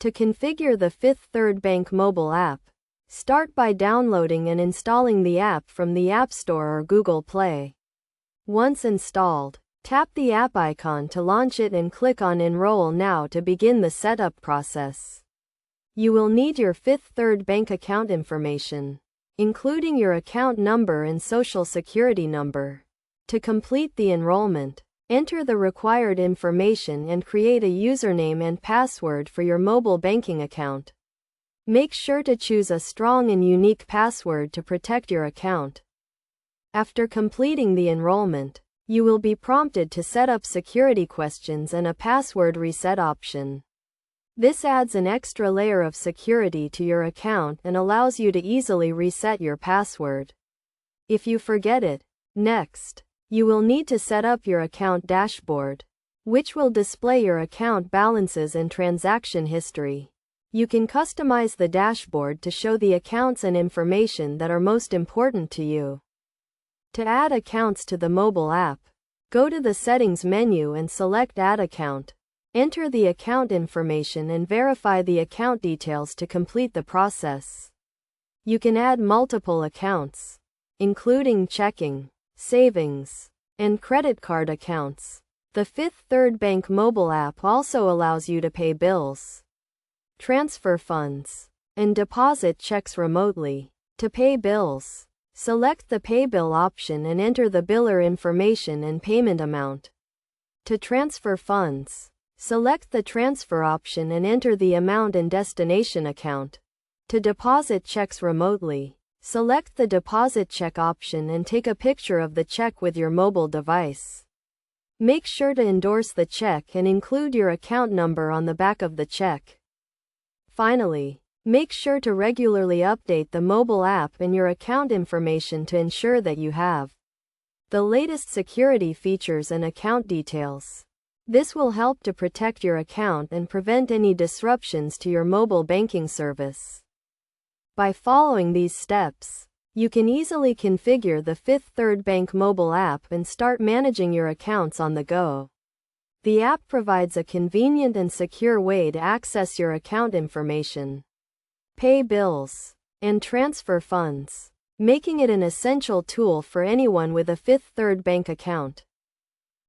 To configure the Fifth Third Bank mobile app, start by downloading and installing the app from the App Store or Google Play. Once installed, tap the app icon to launch it and click on Enroll Now to begin the setup process. You will need your Fifth Third Bank account information, including your account number and social security number. To complete the enrollment, enter the required information and create a username and password for your mobile banking account. Make sure to choose a strong and unique password to protect your account. After completing the enrollment, you will be prompted to set up security questions and a password reset option. This adds an extra layer of security to your account and allows you to easily reset your password if you forget it. Next, you will need to set up your account dashboard, which will display your account balances and transaction history. You can customize the dashboard to show the accounts and information that are most important to you. To add accounts to the mobile app, go to the Settings menu and select Add Account. Enter the account information and verify the account details to complete the process. You can add multiple accounts, including checking, savings, and credit card accounts. The Fifth Third Bank mobile app also allows you to pay bills, transfer funds, and deposit checks remotely. To pay bills, select the Pay Bill option and enter the biller information and payment amount. To transfer funds, select the Transfer option and enter the amount and destination account. To deposit checks remotely, select the Deposit Check option and take a picture of the check with your mobile device. Make sure to endorse the check and include your account number on the back of the check. Finally, make sure to regularly update the mobile app and your account information to ensure that you have the latest security features and account details. This will help to protect your account and prevent any disruptions to your mobile banking service. By following these steps, you can easily configure the Fifth Third Bank mobile app and start managing your accounts on the go. The app provides a convenient and secure way to access your account information, pay bills, and transfer funds, making it an essential tool for anyone with a Fifth Third Bank account.